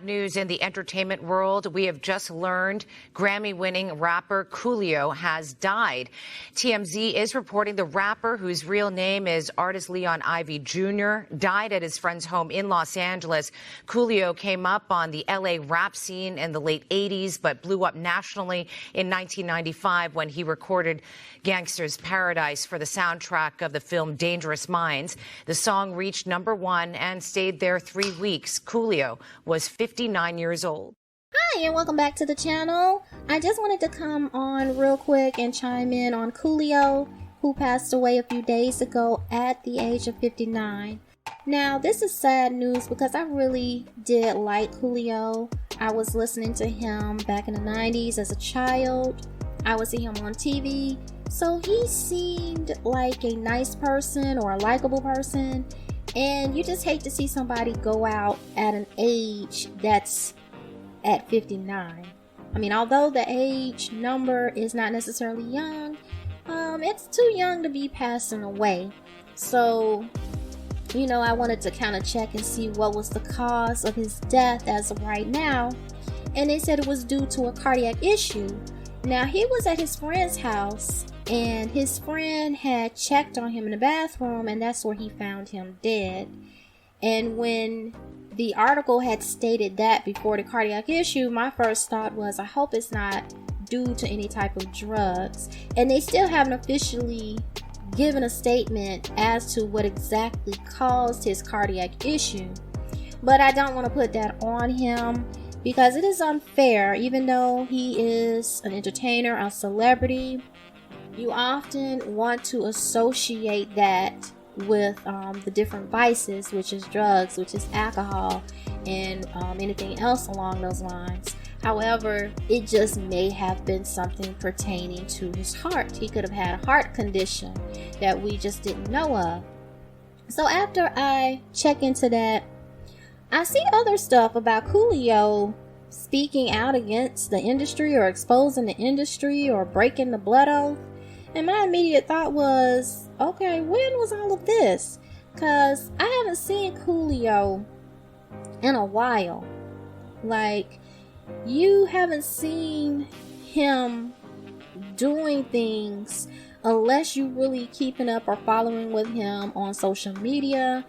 Sad news in the entertainment world. We have just learned Grammy-winning rapper Coolio has died. TMZ is reporting the rapper, whose real name is Artist Leon Ivy Jr., died at his friend's home in Los Angeles. Coolio came up on the LA rap scene in the late 80s, but blew up nationally in 1995 when he recorded Gangsta's Paradise for the soundtrack of the film Dangerous Minds. The song reached #1 and stayed there 3 weeks. Coolio was 59 years old. Hi, and welcome back to the channel. I just wanted to come on real quick and chime in on Coolio, who passed away a few days ago at the age of 59. Now, this is sad news because I really did like Coolio. I was listening to him back in the 90s as a child. I would see him on TV. So he seemed like a nice person or a likable person. And you just hate to see somebody go out at an age that's at 59. I mean, although the age number is not necessarily young, it's too young to be passing away. So, I wanted to kind of check and see what was the cause of his death as of right now. And they said it was due to a cardiac issue. Now, he was at his friend's house, and his friend had checked on him in the bathroom, and that's where he found him dead. And when the article had stated that before the cardiac issue, my first thought was, I hope it's not due to any type of drugs. And they still haven't officially given a statement as to what exactly caused his cardiac issue. But I don't want to put that on him, because it is unfair. Even though he is an entertainer, a celebrity, you often want to associate that with the different vices, which is drugs, which is alcohol, and anything else along those lines. However, it just may have been something pertaining to his heart. He could have had a heart condition that we just didn't know of. So after I check into that, I see other stuff about Coolio speaking out against the industry or exposing the industry or breaking the blood oath. And my immediate thought was, okay, when was all of this? Because I haven't seen Coolio in a while. Like, you haven't seen him doing things unless you really keeping up or following with him on social media.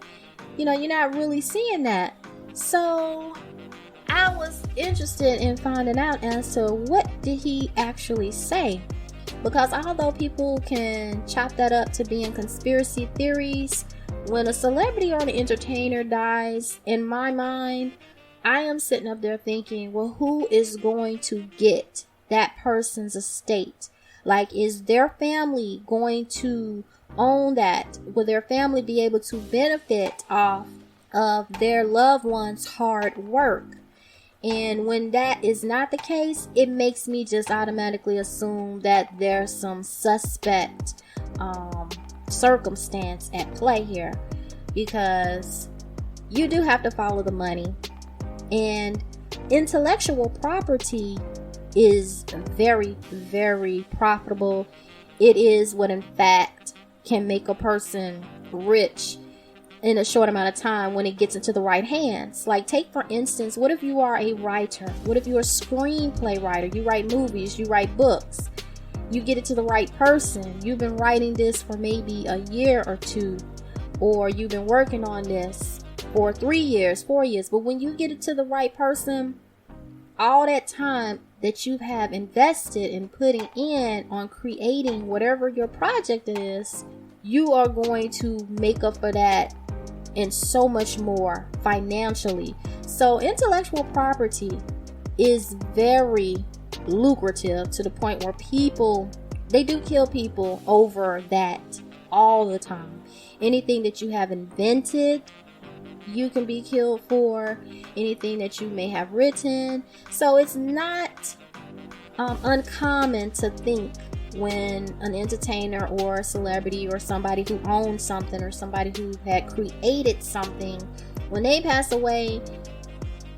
You're not really seeing that. So I was interested in finding out as to what did he actually say. Because although people can chop that up to being conspiracy theories, when a celebrity or an entertainer dies, in my mind, I am sitting up there thinking, well, who is going to get that person's estate? Like, is their family going to own that? Will their family be able to benefit off of their loved one's hard work? And when that is not the case, it makes me just automatically assume that there's some suspect circumstance at play here, because you do have to follow the money. And intellectual property is very, very profitable. It is what in fact can make a person rich in a short amount of time when it gets into the right hands. Like, take for instance, what if you are a writer? What if you're a screenplay writer? You write movies, you write books. You get it to the right person. You've been writing this for maybe a year or two, or you've been working on this for 3 years, 4 years. But when you get it to the right person, all that time that you have invested in putting in on creating whatever your project is, you are going to make up for that and so much more financially. So intellectual property is very lucrative, to the point where they do kill people over that all the time. Anything that you have invented, you can be killed for. Anything that you may have written. So it's not uncommon to think, when an entertainer or a celebrity or somebody who owns something or somebody who had created something, when they pass away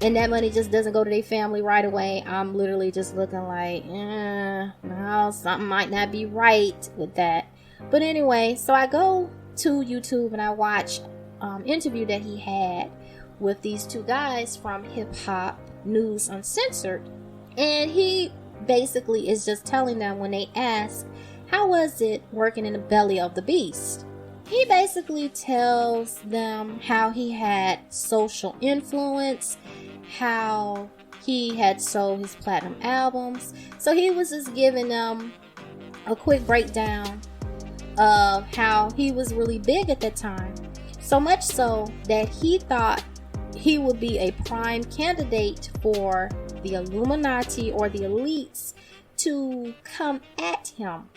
and that money just doesn't go to their family right away, I'm literally just looking like, no, something might not be right with that. But anyway, so I go to YouTube and I watch interview that he had with these two guys from Hip Hop News Uncensored, and he basically is just telling them when they ask, how was it working in the belly of the beast? He basically tells them how he had social influence, how he had sold his platinum albums. So he was just giving them a quick breakdown of how he was really big at that time. So much so that he thought he would be a prime candidate for the Illuminati or the elites to come at him.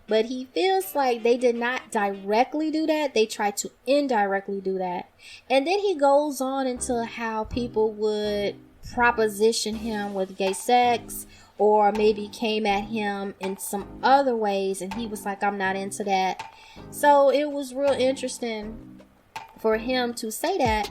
But he feels like they did not directly do that. They tried to indirectly do that. And then he goes on into how people would proposition him with gay sex, or maybe came at him in some other ways. And he was like, I'm not into that. So it was real interesting for him to say that.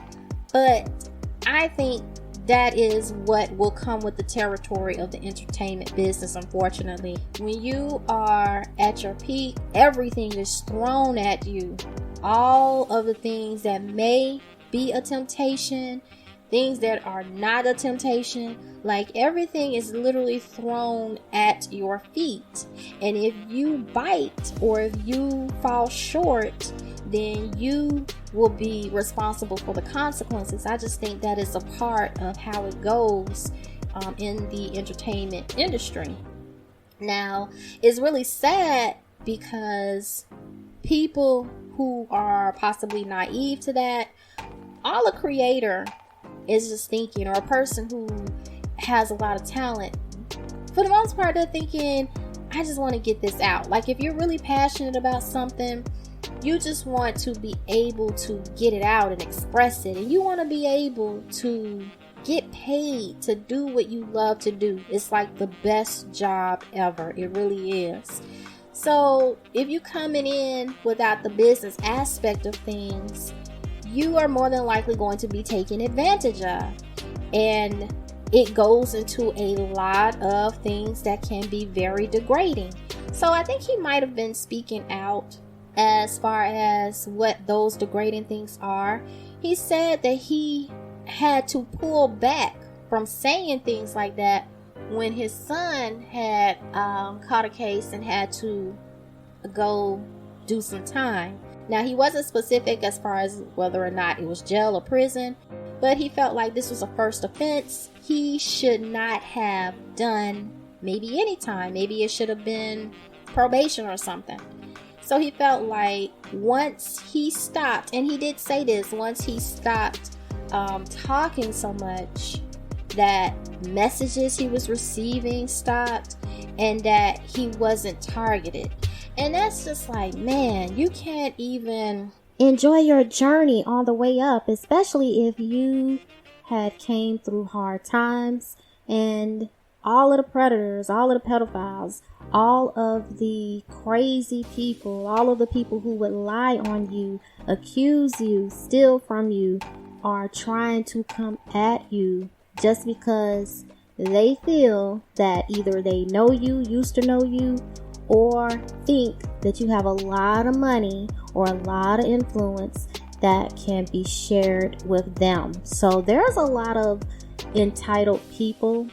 But I think that is what will come with the territory of the entertainment business, unfortunately. When you are at your peak, everything is thrown at you. All of the things that may be a temptation, things that are not a temptation, like everything is literally thrown at your feet. And if you bite or if you fall short, then you will be responsible for the consequences. I just think that is a part of how it goes in the entertainment industry. Now, it's really sad because people who are possibly naive to that, all a creator is just thinking, or a person who has a lot of talent, for the most part, they're thinking, I just want to get this out. Like if you're really passionate about something, you just want to be able to get it out and express it. And you want to be able to get paid to do what you love to do. It's like the best job ever. It really is. So if you coming in without the business aspect of things, you are more than likely going to be taken advantage of. And it goes into a lot of things that can be very degrading. So I think he might have been speaking out as far as what those degrading things are. He said that he had to pull back from saying things like that when his son had caught a case and had to go do some time. Now, he wasn't specific as far as whether or not it was jail or prison, but he felt like this was a first offense. He should not have done maybe any time. Maybe it should have been probation or something. So he felt like once he stopped, and he did say this, once he stopped talking so much, that messages he was receiving stopped and that he wasn't targeted. And that's just like, man, you can't even enjoy your journey on the way up, especially if you had came through hard times, and all of the predators, all of the pedophiles, all of the crazy people, all of the people who would lie on you, accuse you, steal from you, are trying to come at you just because they feel that either they know you, used to know you, or think that you have a lot of money or a lot of influence that can be shared with them. So there's a lot of entitled people,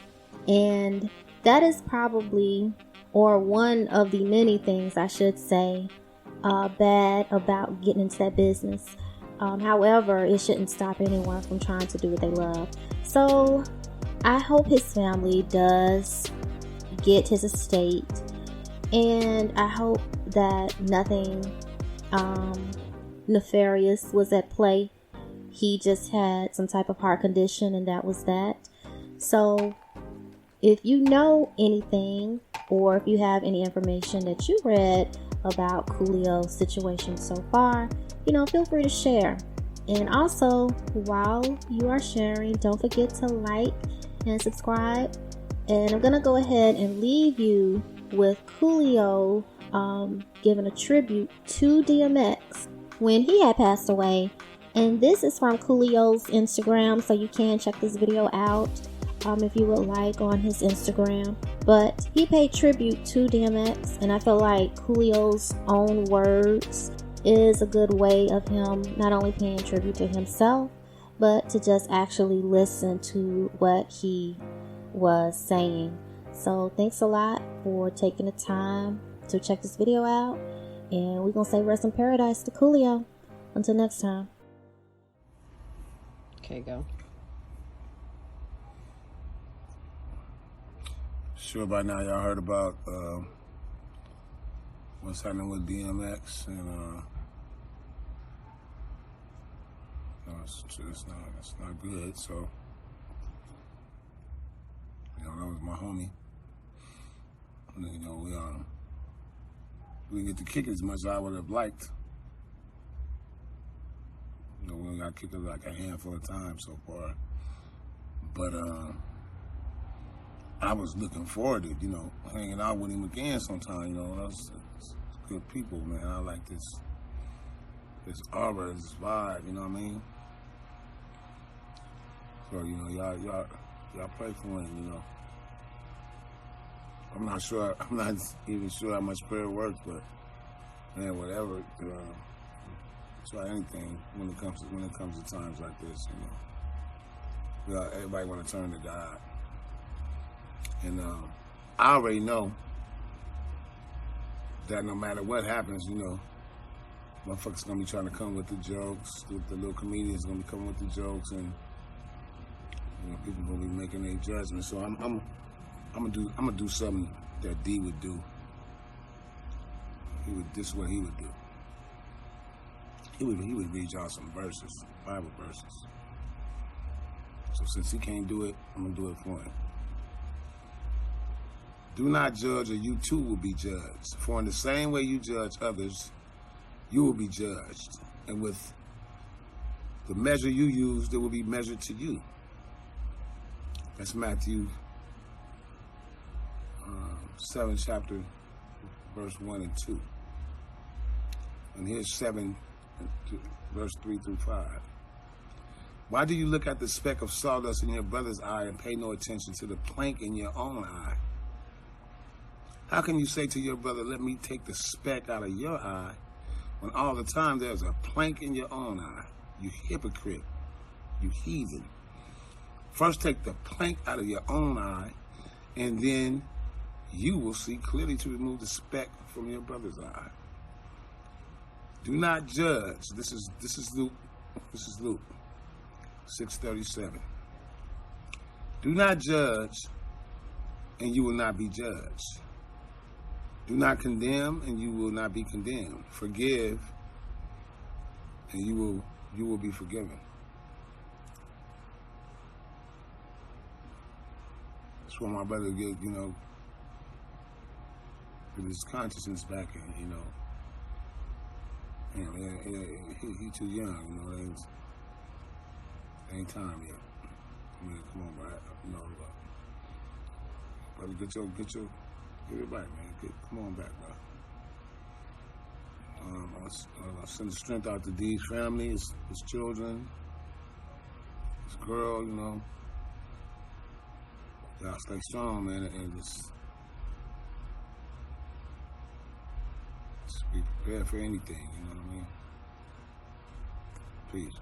and that is probably, or one of the many things I should say, bad about getting into that business. However, it shouldn't stop anyone from trying to do what they love. So I hope his family does get his estate, and I hope that nothing nefarious was at play. He just had some type of heart condition, and that was that. So if you know anything, or if you have any information that you read about Coolio's situation so far, feel free to share. And also, while you are sharing, don't forget to like and subscribe. And I'm gonna go ahead and leave you with Coolio giving a tribute to DMX when he had passed away. And this is from Coolio's Instagram, so you can check this video out if you would like on his Instagram. But he paid tribute to DMX, and I feel like Coolio's own words is a good way of him not only paying tribute to himself, but to just actually listen to what he was saying. So thanks a lot for taking the time to check this video out, and we're gonna say rest in paradise to Coolio. Until next time. Okay, go. Sure, by now y'all heard about what's happening with DMX, and no, it's not good. So, you know, that was my homie. And, you know, we didn't get to kick it as much as I would have liked. You know, we only got kicked it like a handful of times so far. But I was looking forward to, you know, hanging out with him again sometime. You know, that's good people, man. I like this aura, this vibe. You know what I mean? So, you know, y'all pray for him. You know, I'm not even sure how much prayer works, but man, whatever. Try anything when it comes to times like this. You know, everybody want to turn to God. And I already know that no matter what happens, you know, motherfuckers gonna be trying to come with the jokes. The little comedians gonna be coming with the jokes, and you know, people gonna be making their judgments. So I'm gonna do something that D would do. This is what he would do. He would read y'all some verses, Bible verses. So since he can't do it, I'm gonna do it for him. Do not judge, or you too will be judged. For in the same way you judge others, you will be judged. And with the measure you use, there will be measured to you. That's Matthew 7, chapter, verse 1 and 2. And here's 7, verse 3 through 5. Why do you look at the speck of sawdust in your brother's eye and pay no attention to the plank in your own eye? How can you say to your brother, let me take the speck out of your eye, when all the time there's a plank in your own eye? You hypocrite, you heathen. First take the plank out of your own eye, and then you will see clearly to remove the speck from your brother's eye. Do not judge. This is Luke. This is Luke 6:37. Do not judge, and you will not be judged. Do not condemn, and you will not be condemned. Forgive, and you will be forgiven. That's why my brother get his consciousness back in. You know, he too young. You know, it ain't time yet. I mean, come on, bro. You know, brother, get it back, man. Come on back, bro. I'll send the strength out to D's family, his children, his girl, you know. Y'all stay strong, man, and just be prepared for anything, you know what I mean? Peace.